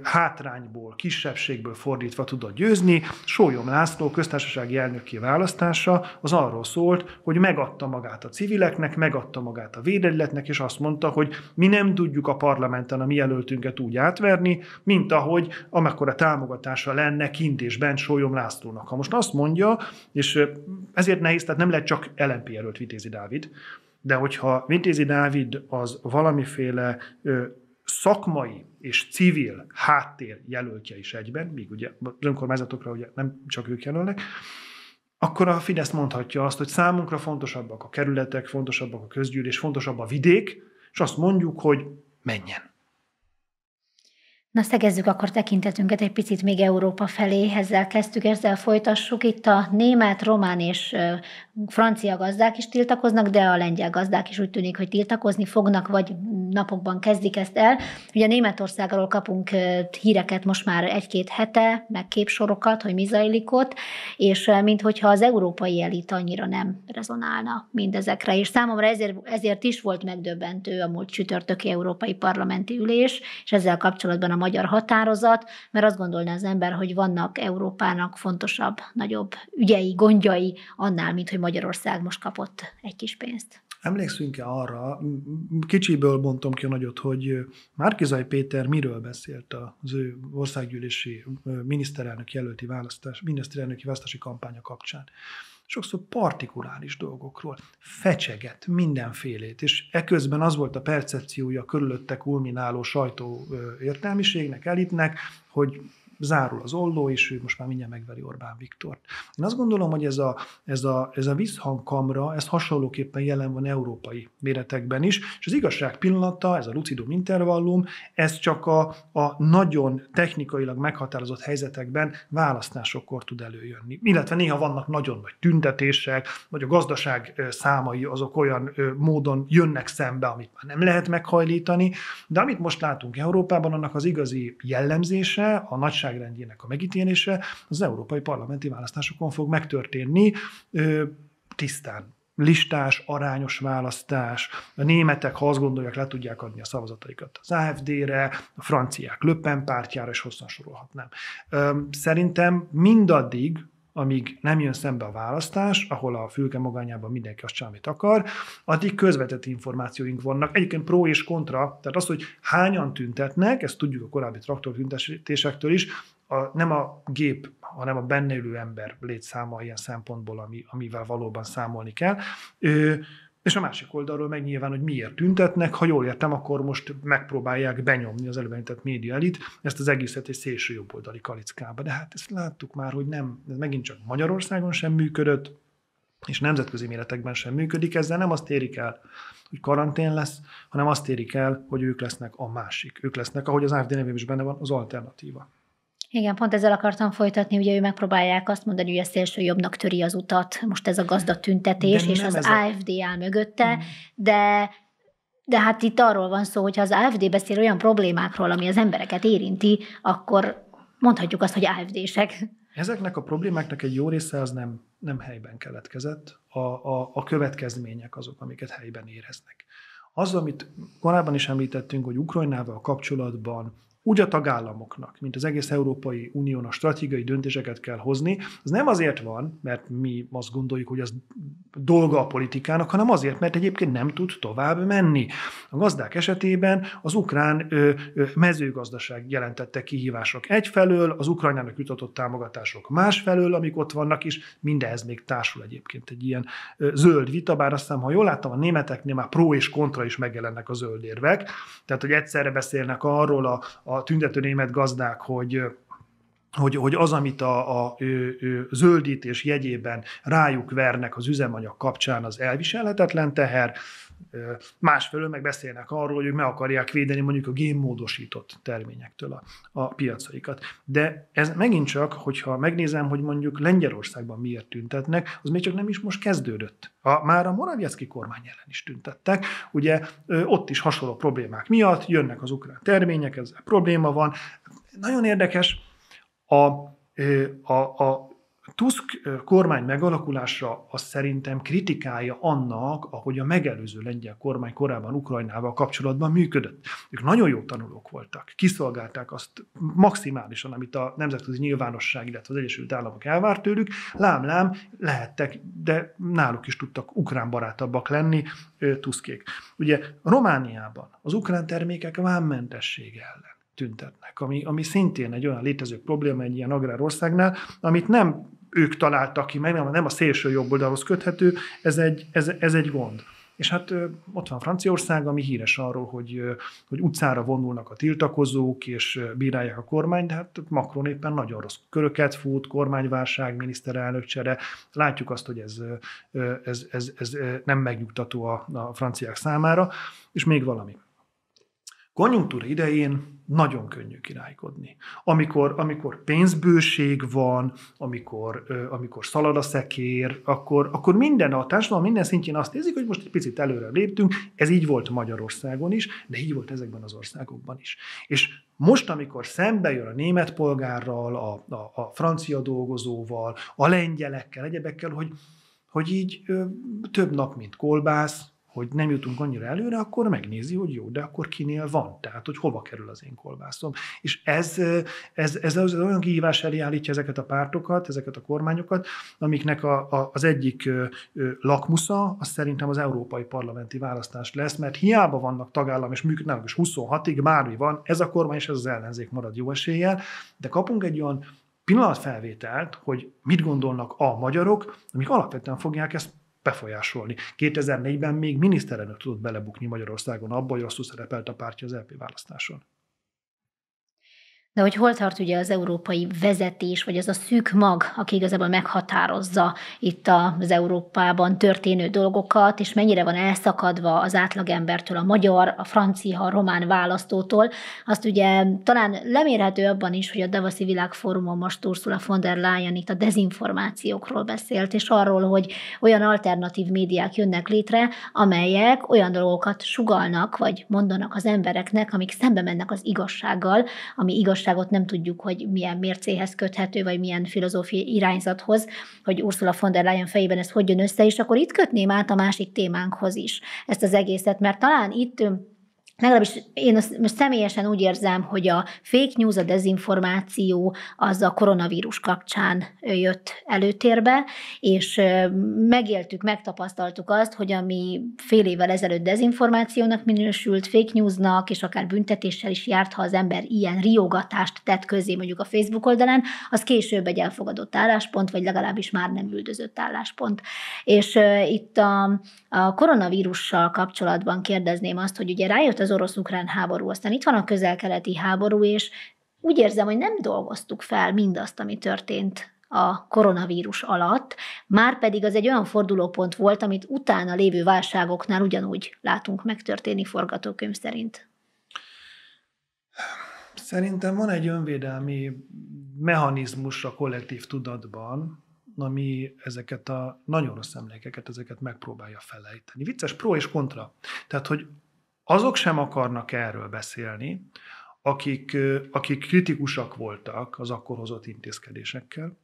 hátrányból, kisebbségből fordítva tudott győzni. Sólyom László köztársasági elnökké választása az arról szólt, hogy megadta magát a civileknek, megadta magát a védegyletnek, és azt mondta, hogy mi nem tudjuk a parlamenten a mi jelöltünket úgy átverni, mint ahogy amekkora támogatása lenne kint és bent Sólyom Lászlónak. Ha most azt mondja, és ezért nehéz, tehát nem lehet csak LMP jelölt Vitézi Dávid, de hogyha Vitézi Dávid az valamiféle szakmai és civil háttér jelöltje is egyben, míg ugye az önkormányzatokra ugye nem csak ők jelölnek, akkor a Fidesz mondhatja azt, hogy számunkra fontosabbak a kerületek, fontosabbak a közgyűlés, fontosabb a vidék, és azt mondjuk, hogy menjen. Na, szegezzük akkor tekintetünket egy picit még Európa felé, ezzel kezdtük, ezzel folytassuk. Itt a német, román és francia gazdák is tiltakoznak, de a lengyel gazdák is úgy tűnik, hogy tiltakozni fognak, vagy napokban kezdik ezt el. Ugye Németországról kapunk híreket most már egy-két hete, meg képsorokat, hogy mi zajlik ott, és minthogyha az európai elit annyira nem rezonálna mindezekre. És számomra ezért is volt megdöbbentő a múlt csütörtöki európai parlamenti ülés, és ezzel kapcsolatban a magyar határozat, mert azt gondolná az ember, hogy vannak Európának fontosabb, nagyobb ügyei, gondjai annál, mint hogy Magyarország most kapott egy kis pénzt. Emlékszünk-e arra, kicsiből bontom ki a nagyot, hogy Márki-Zay Péter miről beszélt az ő országgyűlési miniszterelnöki választási kampánya kapcsán? Sokszor partikuláris dolgokról, fecseget mindenfélét, és eközben az volt a percepciója körülötte kulmináló sajtó értelmiségnek, elitnek, hogy zárul az olló, és ő most már mindjárt megveri Orbán Viktort. Én azt gondolom, hogy ez a visszhangkamra, ez hasonlóképpen jelen van európai méretekben is, és az igazság pillanata, ez a lucidum intervallum, ez csak a nagyon technikailag meghatározott helyzetekben választásokkor tud előjönni. Illetve néha vannak nagyon nagy tüntetések, vagy a gazdaság számai azok olyan módon jönnek szembe, amit már nem lehet meghajlítani, de amit most látunk Európában, annak az igazi jellemzése, a nagyságrendjének a megítélése az európai parlamenti választásokon fog megtörténni tisztán. Listás, arányos választás. A németek, ha azt gondolják, le tudják adni a szavazataikat az AfD-re, a franciák Le Pen pártjára, és hosszan sorolhatnám. Szerintem mindaddig, amíg nem jön szembe a választás, ahol a fülke magányában mindenki azt csinál, amit akar, addig közvetett információink vannak. Egyébként pro és kontra, tehát az, hogy hányan tüntetnek, ezt tudjuk a korábbi traktortüntetésektől is, nem a gép, hanem a benne ülő ember létszáma ilyen szempontból, amivel valóban számolni kell. És a másik oldalról meg nyilván, hogy miért tüntetnek. Ha jól értem, akkor most megpróbálják benyomni az előbb említett média elit ezt az egészet egy szélső jobboldali kalickába. De hát ezt láttuk már, hogy nem, ez megint csak Magyarországon sem működött, és nemzetközi méretekben sem működik. Ezzel nem azt érik el, hogy karantén lesz, hanem azt érik el, hogy ők lesznek a másik. Ők lesznek, ahogy az AfD nevében is benne van, az alternatíva. Igen, pont ezzel akartam folytatni, ugye ő megpróbálják azt mondani, hogy a szélső jobbnak töri az utat, most ez a gazdatüntetés, és az AfD áll mögötte, de hát itt arról van szó, hogyha az AfD beszél olyan problémákról, ami az embereket érinti, akkor mondhatjuk azt, hogy AfD-sek. Ezeknek a problémáknak egy jó része az nem helyben keletkezett, a következmények azok, amiket helyben éreznek. Az, amit korábban is említettünk, hogy Ukrajnával kapcsolatban úgy a tagállamoknak, mint az egész Európai Uniónak stratégiai döntéseket kell hozni, az nem azért van, mert mi azt gondoljuk, hogy az dolga a politikának, hanem azért, mert egyébként nem tud tovább menni. A gazdák esetében az ukrán mezőgazdaság jelentette kihívások egyfelől, az Ukrajnának jutatott támogatások másfelől, amik ott vannak, és mindehhez még társul egyébként egy ilyen zöld vita, bár azt hiszem, ha jól láttam, a németeknél már pro és kontra is megjelennek a zöld érvek, tehát hogy egyszerre beszélnek arról a tüntető német gazdák, hogy az, amit a zöldítés jegyében rájuk vernek az üzemanyag kapcsán, az elviselhetetlen teher, másfelől meg beszélnek arról, hogy ők meg akarják védeni mondjuk a génmódosított terményektől a piacaikat. De ez megint csak, hogyha megnézem, hogy mondjuk Lengyelországban miért tüntetnek, az még csak nem is most kezdődött. Már a Morawiecki kormány ellen is tüntettek. Ugye ott is hasonló problémák miatt jönnek az ukrán termények, ezzel probléma van. Nagyon érdekes, a Tusk kormány megalakulása az szerintem kritikája annak, ahogy a megelőző lengyel kormány korábban Ukrajnával kapcsolatban működött. Ők nagyon jó tanulók voltak, kiszolgálták azt maximálisan, amit a nemzetközi nyilvánosság, illetve az Egyesült Államok elvárt tőlük, lám lehettek, de náluk is tudtak ukrán barátabbak lenni Tuskék. Ugye Romániában az ukrán termékek vámmentessége ellen tüntetnek, ami szintén egy olyan létező probléma egy ilyen agrárországnál, amit nem ők találtak ki, meg nem a szélső jobboldalhoz köthető, ez egy gond. És hát ott van Franciaország, ami híres arról, hogy utcára vonulnak a tiltakozók, és bírálják a kormányt, de hát Macron éppen nagyon rossz köröket fut, kormányválság, miniszterelnökcsere. Látjuk azt, hogy ez nem megnyugtató a franciák számára. És még valami. Konjunktúra idején nagyon könnyű királykodni. Amikor pénzbőség van, amikor szalad a szekér, akkor minden a társadalom minden szintjén azt érzik, hogy most egy picit előre léptünk. Ez így volt Magyarországon is, de így volt ezekben az országokban is. És most, amikor szembe jön a német polgárral, a francia dolgozóval, a lengyelekkel, egyebekkel, hogy így több nap, mint kolbász, hogy nem jutunk annyira előre, akkor megnézi, hogy jó, de akkor kinél van, tehát hogy hova kerül az én kolbászom. És ez az olyan kihívás elé állítja ezeket a pártokat, ezeket a kormányokat, amiknek az egyik lakmusza, az szerintem az európai parlamenti választás lesz, mert hiába vannak tagállam, és működnek is 26-ig, bármi van, ez a kormány és ez az ellenzék marad jó eséllyel, de kapunk egy olyan pillanatfelvételt, hogy mit gondolnak a magyarok, amik alapvetően fogják ezt befolyásolni. 2004-ben még miniszterelnök tudott belebukni Magyarországon abba, hogy rosszul szerepelt a pártja az LP választáson. De hogy hol tart ugye az európai vezetés, vagy az a szűk mag, aki igazából meghatározza itt az Európában történő dolgokat, és mennyire van elszakadva az átlagembertől a magyar, a francia, a román választótól, azt ugye talán lemérhető abban is, hogy a Davoszi Világfórumon most Ursula von der Leyen itt a dezinformációkról beszélt, és arról, hogy olyan alternatív médiák jönnek létre, amelyek olyan dolgokat sugallnak, vagy mondanak az embereknek, amik szembe mennek az igazsággal, ami igazságot nem tudjuk, hogy milyen mércéhez köthető, vagy milyen filozófiai irányzathoz, hogy Ursula von der Leyen fejében ez hogy jön össze, és akkor itt kötném át a másik témánkhoz is ezt az egészet, mert talán itt legalábbis én most személyesen úgy érzem, hogy a fake news, a dezinformáció az a koronavírus kapcsán jött előtérbe, és megéltük, megtapasztaltuk azt, hogy ami fél évvel ezelőtt dezinformációnak minősült, fake newsnak, és akár büntetéssel is járt, ha az ember ilyen riogatást tett közzé mondjuk a Facebook oldalán, az később egy elfogadott álláspont, vagy legalábbis már nem üldözött álláspont. És itt a koronavírussal kapcsolatban kérdezném azt, hogy ugye rájött az orosz-ukrán háború, aztán itt van a közel-keleti háború, és úgy érzem, hogy nem dolgoztuk fel mindazt, ami történt a koronavírus alatt, márpedig az egy olyan fordulópont volt, amit utána lévő válságoknál ugyanúgy látunk megtörténni forgatókönyv szerint. Szerintem van egy önvédelmi mechanizmus a kollektív tudatban, ami ezeket a nagyon rossz emlékeket, ezeket megpróbálja felejteni. Vicces pro és kontra. Tehát, hogy azok sem akarnak erről beszélni, akik kritikusak voltak az akkor hozott intézkedésekkel,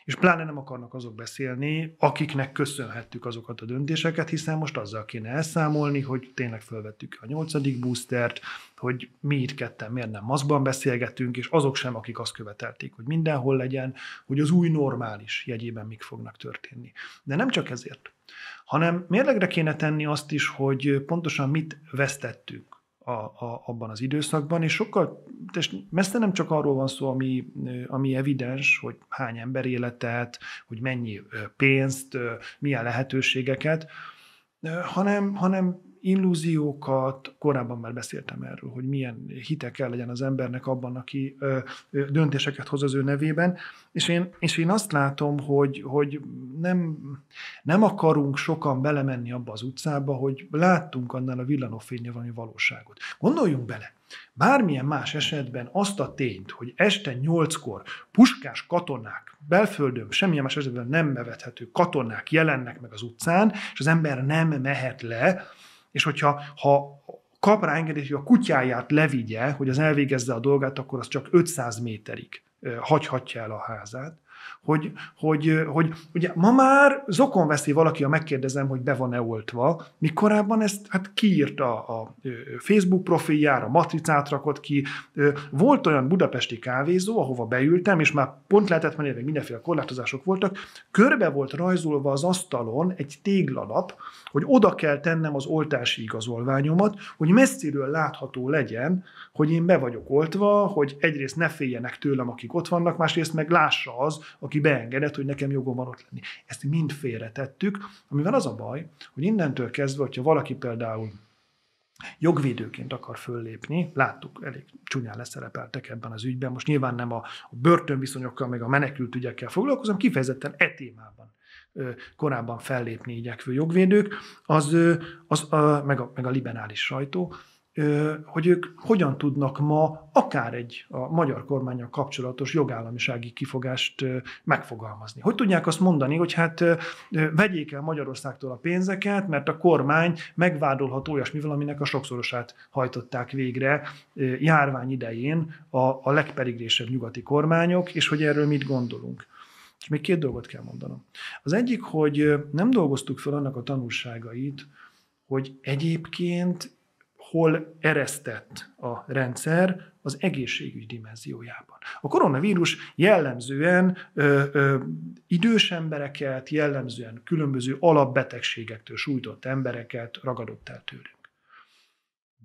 és pláne nem akarnak azok beszélni, akiknek köszönhettük azokat a döntéseket, hiszen most azzal kéne elszámolni, hogy tényleg felvettük a 8. boostert, hogy mi itt ketten miért nem maszkban beszélgetünk, és azok sem, akik azt követelték, hogy mindenhol legyen, hogy az új normális jegyében mik fognak történni. De nem csak ezért, hanem mérlegre kéne tenni azt is, hogy pontosan mit vesztettünk abban az időszakban, és sokkal, messze nem csak arról van szó, ami evidens, hogy hány ember életet, hogy mennyi pénzt, milyen lehetőségeket, hanem illúziókat, korábban már beszéltem erről, hogy milyen hite kell legyen az embernek abban, aki döntéseket hoz az ő nevében, és én azt látom, hogy nem akarunk sokan belemenni abba az utcába, hogy láttunk annál a villanófénynél valami valóságot. Gondoljunk bele, bármilyen más esetben azt a tényt, hogy este 8-kor puskás katonák, belföldön semmilyen más esetben nem bevethető katonák jelennek meg az utcán, és az ember nem mehet le, és hogyha kap rá engedélyt, hogy a kutyáját levigye, hogy az elvégezze a dolgát, akkor az csak 500 méterig hagyhatja el a házát. Hogy ugye ma már zokon veszi valaki, ha megkérdezem, hogy be van-e oltva, míg korábban ezt kiírta a Facebook profiljára, matricát rakott ki. Volt olyan budapesti kávézó, ahova beültem, és már pont lehetett menni, mindenféle korlátozások voltak, körbe volt rajzolva az asztalon egy téglalap, hogy oda kell tennem az oltási igazolványomat, hogy messziről látható legyen, hogy én be vagyok oltva, hogy egyrészt ne féljenek tőlem, akik ott vannak, másrészt meg lássa az, aki beengedett, hogy nekem jogom van ott lenni. Ezt mind félretettük, amivel az a baj, hogy innentől kezdve, hogyha valaki például jogvédőként akar föllépni, láttuk, elég csúnyán leszerepeltek ebben az ügyben, most nyilván nem a börtönviszonyokkal, meg a menekült ügyekkel foglalkozom, kifejezetten témában korábban fellépni igyekvő jogvédők, meg a liberális sajtó, hogy ők hogyan tudnak ma akár a magyar kormánnyal kapcsolatos jogállamisági kifogást megfogalmazni. Hogy tudják azt mondani, hogy hát vegyék el Magyarországtól a pénzeket, mert a kormány megvádolható olyasmivel, aminek a sokszorosát hajtották végre járvány idején a legperigrésebb nyugati kormányok, és hogy erről mit gondolunk. És még 2 dolgot kell mondanom. Az egyik, hogy nem dolgoztuk fel annak a tanulságait, hogy egyébként hol eresztett a rendszer az egészségügy dimenziójában. A koronavírus jellemzően idős embereket, jellemzően különböző alapbetegségektől sújtott embereket ragadott el tőlünk.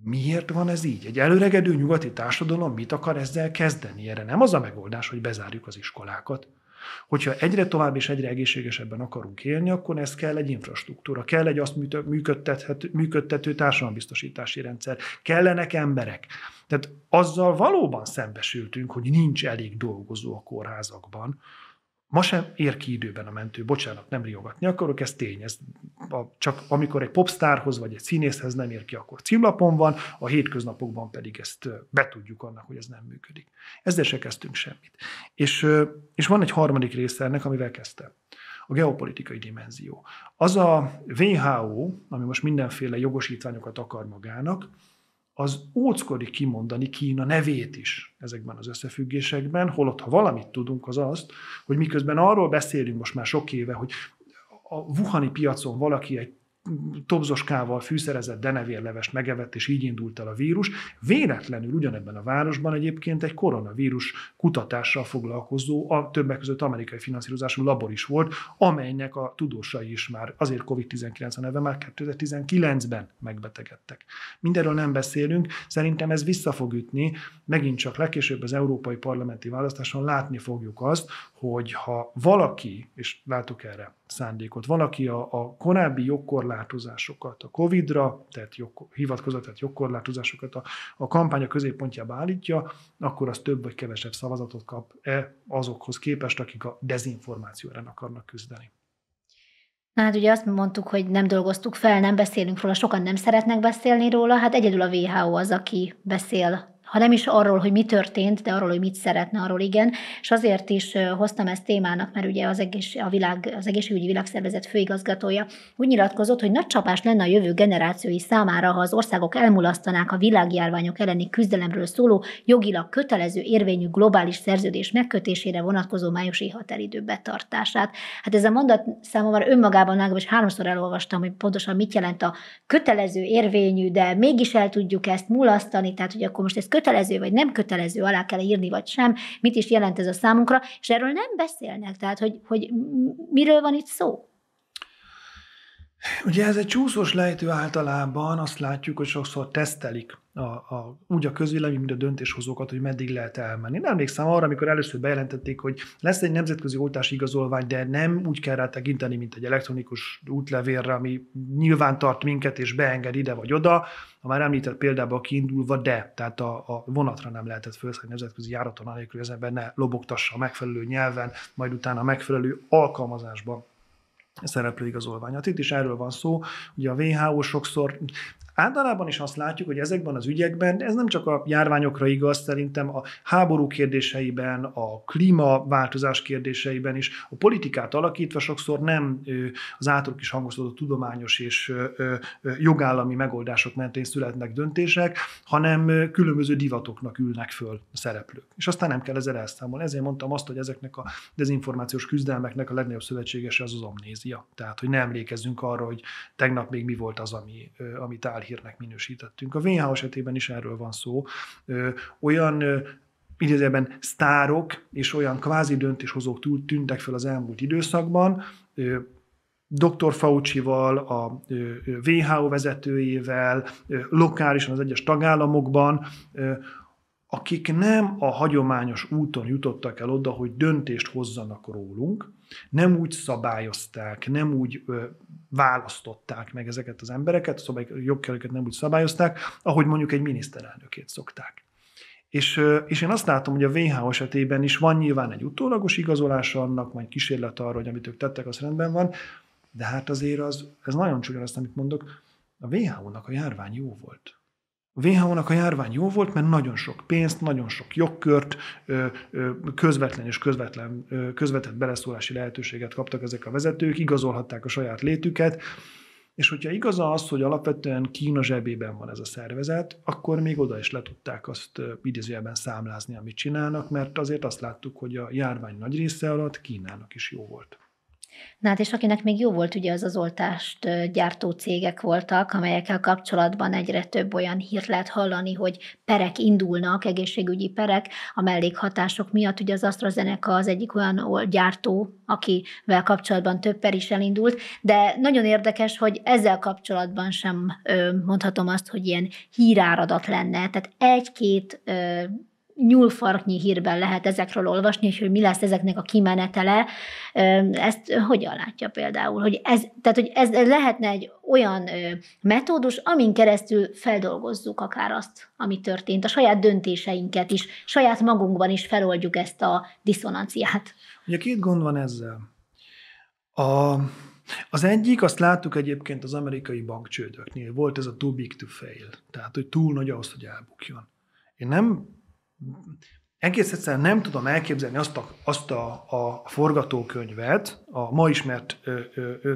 Miért van ez így? Egy előregedő nyugati társadalom mit akar ezzel kezdeni? Erre nem az a megoldás, hogy bezárjuk az iskolákat, Hogyha egyre tovább és egyre egészségesebben akarunk élni, akkor ez kell egy infrastruktúra, kell egy azt működtető társadalombiztosítási rendszer, kellenek emberek. Tehát azzal valóban szembesültünk, hogy nincs elég dolgozó a kórházakban. Ma sem ér ki időben a mentő, bocsánat, nem riogatni akarok, ez tény. Csak amikor egy popstárhoz vagy egy színészhez nem ér ki, akkor címlapon van, a hétköznapokban pedig ezt betudjuk annak, hogy ez nem működik. Ezzel se kezdtünk semmit. És van egy harmadik része ennek, amivel kezdtem. A geopolitikai dimenzió. Az a WHO, ami most mindenféle jogosítványokat akar magának, az óckodik kimondani Kína nevét is ezekben az összefüggésekben, holott ha valamit tudunk, az azt, hogy miközben arról beszélünk most már sok éve, hogy a wuhani piacon valaki egy tobzoskával fűszerezett denevérlevest megevett, és így indult el a vírus. Véletlenül ugyanebben a városban egyébként egy koronavírus kutatással foglalkozó, a többek között amerikai finanszírozású labor is volt, amelynek a tudósai is már, azért COVID-19 a neve, már 2019-ben megbetegedtek. Mindenről nem beszélünk, szerintem ez vissza fog ütni, megint csak legkésőbb az európai parlamenti választáson látni fogjuk azt, hogy ha valaki, és látok erre szándékot, valaki a korábbi jogkorlátozásokat, a Covid-ra, tehát hivatkozott, tehát jogkorlátozásokat a kampánya középpontjába állítja, akkor az több vagy kevesebb szavazatot kap azokhoz képest, akik a dezinformáció ellen akarnak küzdeni. Na hát ugye azt mondtuk, hogy nem dolgoztuk fel, nem beszélünk róla, sokan nem szeretnek beszélni róla, hát egyedül a WHO az, aki beszél, ha nem is arról, hogy mi történt, de arról, hogy mit szeretne, arról igen. És azért is hoztam ezt témának, mert ugye az Egészségügyi Világszervezet főigazgatója úgy nyilatkozott, hogy nagy csapás lenne a jövő generációi számára, ha az országok elmulasztanák a világjárványok elleni küzdelemről szóló, jogilag kötelező érvényű globális szerződés megkötésére vonatkozó májusi határidő betartását. Hát ez a mondat számomra önmagában is 3-szor elolvastam, hogy pontosan mit jelent a kötelező érvényű, de mégis el tudjuk ezt mulasztani, tehát hogy akkor most ez kötelező vagy nem kötelező, alá kell írni vagy sem, mit is jelent ez a számunkra, és erről nem beszélnek, tehát hogy miről van itt szó? Ugye ez egy csúszós lejtő, általában azt látjuk, hogy sokszor tesztelik úgy a közvélemény, mint a döntéshozókat, hogy meddig lehet elmenni. Én emlékszem arra, amikor először bejelentették, hogy lesz egy nemzetközi oltási igazolvány, de nem úgy kell rá tekinteni, mint egy elektronikus útlevélre, ami nyilván tart minket és beenged ide vagy oda. A már említett példából kiindulva, tehát a vonatra nem lehetett felszállni nemzetközi járaton anélkül, hogy az ember ne lobogtassa a megfelelő nyelven, majd utána a megfelelő alkalmazásban szereplő igazolványat. Itt is erről van szó, ugye a WHO sokszor általában is azt látjuk, hogy ezekben az ügyekben, ez nem csak a járványokra igaz, szerintem a háború kérdéseiben, a klímaváltozás kérdéseiben is, a politikát alakítva sokszor nem az általuk is hangoztatott tudományos és jogállami megoldások mentén születnek döntések, hanem különböző divatoknak ülnek föl a szereplők. És aztán nem kell ezzel elszámolni. Ezért mondtam azt, hogy ezeknek a dezinformációs küzdelmeknek a legnagyobb szövetségese az amnézia. Tehát, hogy ne emlékezzünk arra, hogy tegnap még mi volt az, amit álhírnek minősítettünk. A WHO esetében is erről van szó. Olyan idézőjelben sztárok és olyan kvázi döntéshozók tűntek fel az elmúlt időszakban, Dr. Faucival, a WHO vezetőjével, lokálisan az egyes tagállamokban, akik nem a hagyományos úton jutottak el oda, hogy döntést hozzanak rólunk, nem úgy szabályozták, nem úgy választották meg ezeket az embereket, a jogkerülőket nem úgy szabályozták, ahogy mondjuk egy miniszterelnökét szokták. És én azt látom, hogy a WHO esetében is van nyilván egy utólagos igazolása annak, majd kísérlet arra, hogy amit ők tettek, az rendben van, de hát azért ez nagyon csúnya azt, amit mondok, a WHO-nak a járvány jó volt. A WHO-nak a járvány jó volt, mert nagyon sok pénzt, nagyon sok jogkört, közvetlen és közvetett beleszólási lehetőséget kaptak ezek a vezetők, igazolhatták a saját létüket, és hogyha igaz az, hogy alapvetően Kína zsebében van ez a szervezet, akkor még oda is le tudták azt idézőjelben számlázni, amit csinálnak, mert azért azt láttuk, hogy a járvány nagy része alatt Kínának is jó volt. Na hát és akinek még jó volt, ugye az oltást gyártó cégek voltak, amelyekkel kapcsolatban egyre több olyan hírt lehet hallani, hogy perek indulnak, egészségügyi perek a mellékhatások miatt. Ugye az AstraZeneca az egyik olyan gyártó, akivel kapcsolatban több per is elindult, de nagyon érdekes, hogy ezzel kapcsolatban sem mondhatom azt, hogy ilyen híráradat lenne. Tehát egy-két nyúlfarknyi hírben lehet ezekről olvasni, hogy mi lesz ezeknek a kimenetele. Ezt hogyan látja például? Hogy ez lehetne egy olyan metódus, amin keresztül feldolgozzuk akár azt, ami történt, a saját döntéseinket is, saját magunkban is feloldjuk ezt a diszonanciát. Ugye 2 gond van ezzel. Az egyik, azt láttuk egyébként az amerikai bankcsődöknél, volt ez a too big to fail, tehát hogy túl nagy ahhoz, hogy elbukjon. Én egész egyszerűen nem tudom elképzelni azt a forgatókönyvet a ma ismert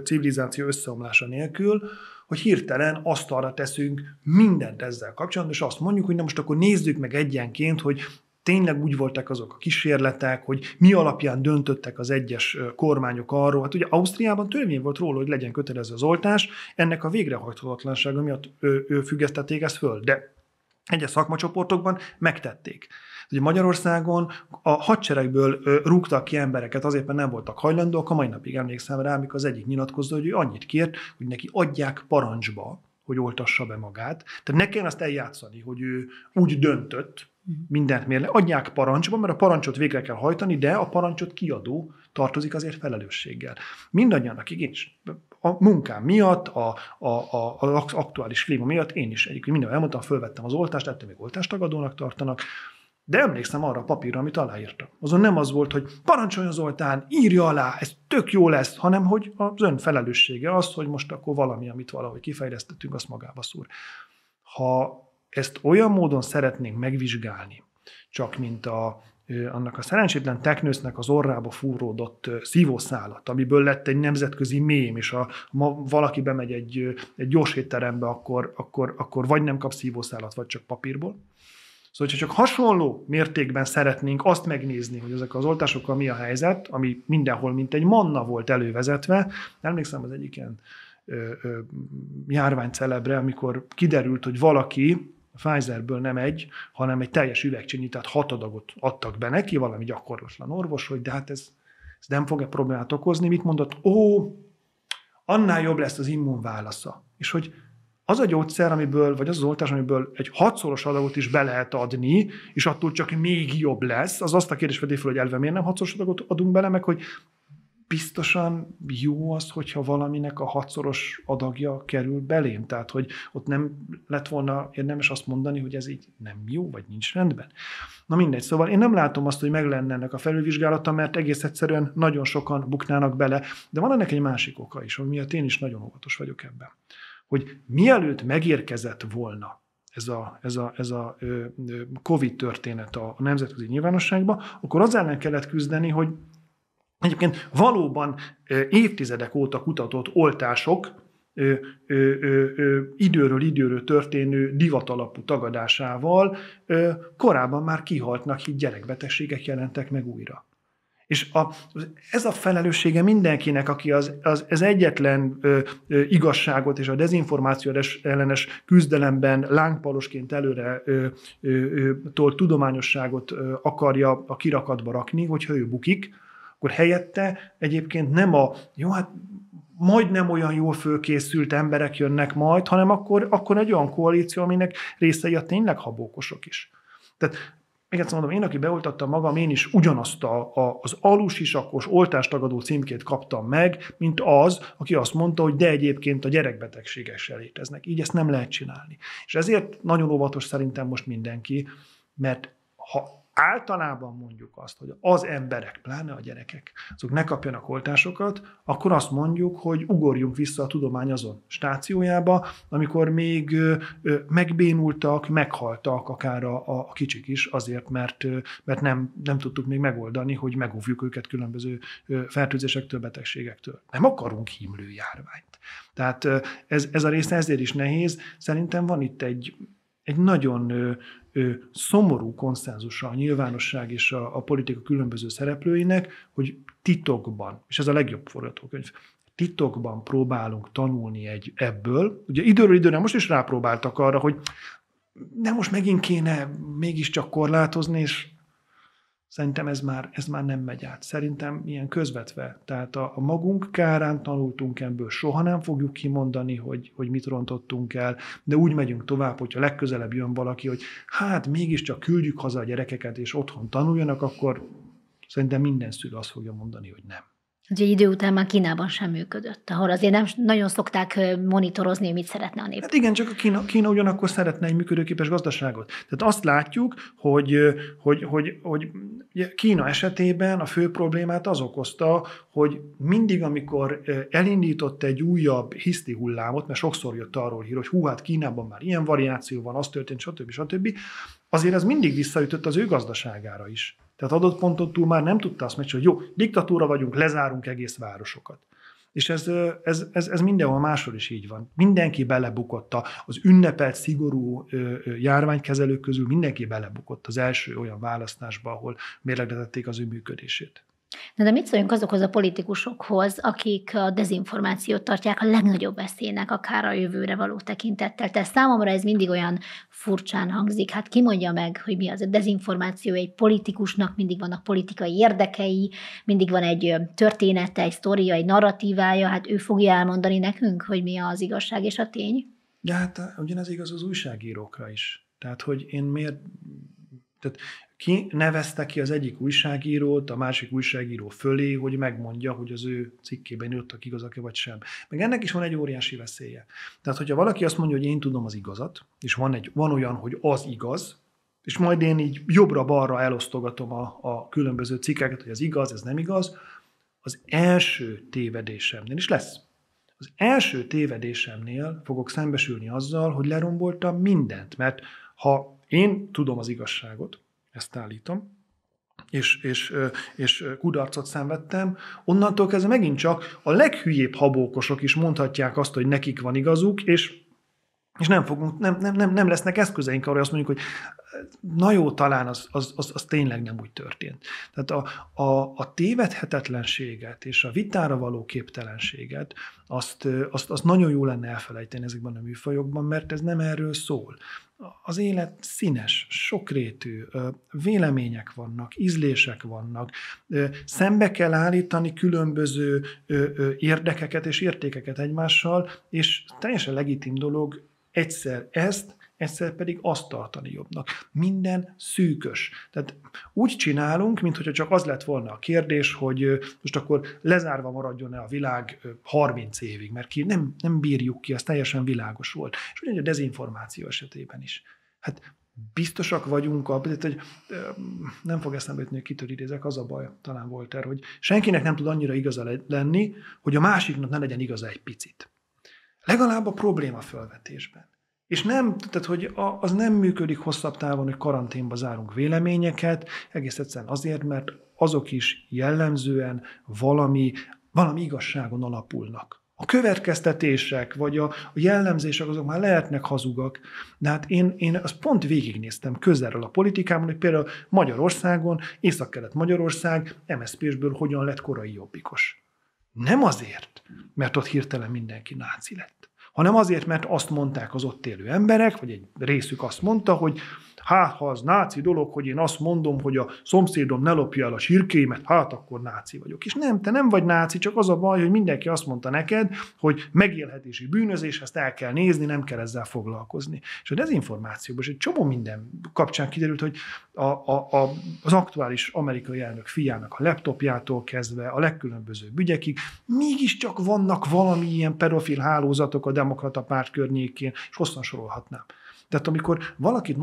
civilizáció összeomlása nélkül, hogy hirtelen asztalra teszünk mindent ezzel kapcsolatban, és azt mondjuk, hogy na most akkor nézzük meg egyenként, hogy tényleg úgy voltak azok a kísérletek, hogy mi alapján döntöttek az egyes kormányok arról. Hát ugye Ausztriában törvény volt róla, hogy legyen kötelező az oltás, ennek a végrehajthatatlansága miatt függesztették ezt föl, de egyes szakmacsoportokban megtették. Ugye Magyarországon a hadseregből rúgtak ki embereket azért, mert nem voltak hajlandóak, a mai napig emlékszem rá, amikor az egyik nyilatkozta, hogy ő annyit kért, hogy neki adják parancsba, hogy oltassa be magát. Tehát ne kell azt eljátszani, hogy ő úgy döntött, mindent mérle, adják parancsba, mert a parancsot végre kell hajtani, de a parancsot kiadó tartozik azért felelősséggel. Mindannyian, akik is a munkám miatt, az aktuális klíma miatt, én is egyébként mindenhol elmondtam, fölvettem az oltást, ettől még oltástagadónak tartanak, de emlékszem arra a papírra, amit aláírtam. Azon nem az volt, hogy parancsoljon Zoltán, írja alá, ez tök jó lesz, hanem hogy az ön felelőssége az, hogy most akkor valami, amit valahogy kifejlesztettünk, azt magába szúr. Ha ezt olyan módon szeretnénk megvizsgálni, csak mint annak a szerencsétlen teknősznek az orrába fúródott szívószálat, amiből lett egy nemzetközi mém, és ma valaki bemegy egy gyors étterembe, akkor vagy nem kap szívószálat, vagy csak papírból. Szóval, hogyha csak hasonló mértékben szeretnénk azt megnézni, hogy ezek az oltásokkal mi a helyzet, ami mindenhol mint egy manna volt elővezetve, emlékszem az egyik ilyen járványcelebre, amikor kiderült, hogy valaki a Pfizerből nem hanem egy teljes üvegcsinnyi, tehát 6 adagot adtak be neki, valami gyakorlatlan orvos, hogy de hát ez nem fog-e problémát okozni. Mit mondott? Annál jobb lesz az immunválasza. És hogy az a gyógyszer, vagy az oltás, amiből egy 6-szoros adagot is be lehet adni, és attól csak még jobb lesz, az azt a kérdést veti fel, hogy elve miért nem 6-szoros adagot adunk bele, meg hogy biztosan jó az, hogyha valaminek a 6-szoros adagja kerül belém. Tehát, hogy ott nem lett volna érdemes azt mondani, hogy ez így nem jó, vagy nincs rendben. Na mindegy, szóval én nem látom azt, hogy meg lenne ennek a felülvizsgálata, mert egész egyszerűen nagyon sokan buknának bele, de van ennek egy másik oka is, ami miatt én is nagyon óvatos vagyok ebben. Hogy mielőtt megérkezett volna ez a Covid történet a nemzetközi nyilvánosságba, akkor az ellen kellett küzdeni, hogy egyébként valóban évtizedek óta kutatott oltások időről időről történő divatalapú tagadásával korábban már kihaltnak, így gyerekbetegségek jelentek meg újra. És ez a felelőssége mindenkinek, aki az egyetlen igazságot és a dezinformáció ellenes küzdelemben lángpalosként előre tudományosságot akarja a kirakatba rakni, hogyha ő bukik, akkor helyette egyébként nem majdnem olyan jól fölkészült emberek jönnek majd, hanem akkor egy olyan koalíció, aminek részei a tényleg habókosok is. Tehát még egyszer mondom, én, aki beoltattam magam, én is ugyanazt az alusisakos oltástagadó címkét kaptam meg, mint az, aki azt mondta, hogy de egyébként a gyerekbetegségek se léteznek. Így ezt nem lehet csinálni. És ezért nagyon óvatos szerintem most mindenki, mert ha általában mondjuk azt, hogy az emberek, pláne a gyerekek, azok ne kapjanak oltásokat, akkor azt mondjuk, hogy ugorjunk vissza a tudomány azon stációjába, amikor még megbénultak, meghaltak akár a kicsik is, azért, mert nem tudtuk még megoldani, hogy megóvjuk őket különböző fertőzésektől, betegségektől. Nem akarunk hímlő járványt. Tehát ez a része ezért is nehéz. Szerintem van itt egy nagyon szomorú konszenzusa a nyilvánosság és a politika különböző szereplőinek, hogy titokban, és ez a legjobb forgatókönyv, titokban próbálunk tanulni ebből. Ugye időről időre most is rápróbáltak arra, hogy nem most megint kéne mégiscsak korlátozni, és Szerintem ez már nem megy át. Szerintem ilyen közvetve. Tehát a magunk kárán tanultunk ebből, soha nem fogjuk kimondani, hogy mit rontottunk el, de úgy megyünk tovább, hogyha legközelebb jön valaki, hogy hát mégiscsak küldjük haza a gyerekeket, és otthon tanuljanak, akkor szerintem minden szülő azt fogja mondani, hogy nem. Ugye idő után már Kínában sem működött, ahol azért nem nagyon szokták monitorozni, hogy mit szeretne a nép. Hát igen, csak a Kína ugyanakkor szeretne egy működőképes gazdaságot. Tehát azt látjuk, hogy Kína esetében a fő problémát az okozta, hogy mindig, amikor elindított egy újabb hiszti hullámot, mert sokszor jött arról hír, hogy hát Kínában már ilyen variáció van, az történt, stb. Azért ez mindig visszaütött az ő gazdaságára is. Tehát adott ponton túl már nem tudta azt megcsinálni, hogy jó, diktatúra vagyunk, lezárunk egész városokat. És ez mindenhol máshol is így van. Mindenki belebukott az ünnepelt, szigorú járványkezelők közül, mindenki belebukott az első olyan választásba, ahol mérlegretették az ő működését. De mit szóljunk azokhoz a politikusokhoz, akik a dezinformációt tartják a legnagyobb veszélynek, akár a jövőre való tekintettel? Tehát számomra ez mindig olyan furcsán hangzik. Hát ki mondja meg, hogy mi az a dezinformáció? Egy politikusnak mindig vannak politikai érdekei, mindig van egy története, egy sztoria, egy narratívája, hát ő fogja elmondani nekünk, hogy mi az igazság és a tény? De hát ugyanez igaz az újságírókra is. Tehát, hogy én miért... Tehát ki nevezte ki az egyik újságírót a másik újságíró fölé, hogy megmondja, hogy az ő cikkében írtak igazak-e vagy sem. Meg ennek is van egy óriási veszélye. Tehát, hogyha valaki azt mondja, hogy én tudom az igazat, és van olyan, hogy az igaz, és majd én így jobbra-balra elosztogatom a különböző cikkeket, hogy ez igaz, ez nem igaz, az első tévedésemnél is lesz. Az első tévedésemnél fogok szembesülni azzal, hogy leromboltam mindent, mert ha én tudom az igazságot, ezt állítom, és kudarcot szenvedtem, onnantól kezdve megint csak a leghülyébb habókosok is mondhatják azt, hogy nekik van igazuk, és nem lesznek eszközeink arra, hogy azt mondjuk, hogy na jó, talán az tényleg nem úgy történt. Tehát a tévedhetetlenséget és a vitára való képtelenséget, azt nagyon jó lenne elfelejteni ezekben a műfajokban, mert ez nem erről szól. Az élet színes, sokrétű, vélemények vannak, ízlések vannak, szembe kell állítani különböző érdekeket és értékeket egymással, és teljesen legitim dolog egyszer egyszer pedig azt tartani jobbnak. Minden szűkös. Tehát úgy csinálunk, mintha csak az lett volna a kérdés, hogy most akkor lezárva maradjon-e a világ 30 évig, mert nem bírjuk ki, ez teljesen világos volt. És ugyanúgy a dezinformáció esetében is. Hát biztosak vagyunk, hogy nem fog eszembe jutni, hogy kitől idézek, az a baj, talán Voltaire, hogy senkinek nem tud annyira igaza lenni, hogy a másiknak ne legyen igaza egy picit. Legalább a probléma felvetésben. És tehát, hogy az nem működik hosszabb távon, hogy karanténba zárunk véleményeket, egész egyszerűen azért, mert azok is jellemzően valami igazságon alapulnak. A következtetések, vagy a jellemzések azok már lehetnek hazugak, de hát én azt pont végignéztem közelről a politikámon, hogy például Magyarországon, Észak-Kelet-Magyarország MSZP-sből hogyan lett korai jobbikos. Nem azért, mert ott hirtelen mindenki náci lett, hanem azért, mert azt mondták az ott élő emberek, vagy egy részük azt mondta, hogy hát, ha az náci dolog, hogy én azt mondom, hogy a szomszédom ne lopja el a sirkémet, hát akkor náci vagyok. És nem, te nem vagy náci, csak az a baj, hogy mindenki azt mondta neked, hogy megélhetési bűnözés, ezt el kell nézni, nem kell ezzel foglalkozni. És a dezinformációban is egy csomó minden kapcsán kiderült, hogy az aktuális amerikai elnök fiának a laptopjától kezdve a legkülönbözőbb ügyekig mégiscsak vannak valami ilyen pedofil hálózatok a demokrata párt környékén, és hosszan sorolhatnám. Tehát amikor valakit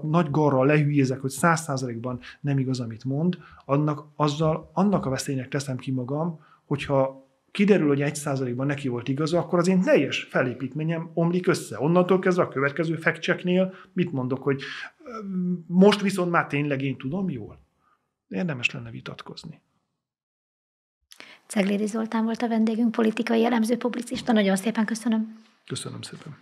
nagy garral lehülyézek, hogy 100%-ban nem igaz, amit mond, annak a veszélynek teszem ki magam, hogyha kiderül, hogy 1%-ban neki volt igaza, akkor az én teljes felépítményem omlik össze. Onnantól kezdve a következő fact-checknél mit mondok, hogy most viszont már tényleg én tudom jól. Érdemes lenne vitatkozni. Ceglédi Zoltán volt a vendégünk, politikai elemző, publicista. Nagyon szépen köszönöm. Köszönöm szépen.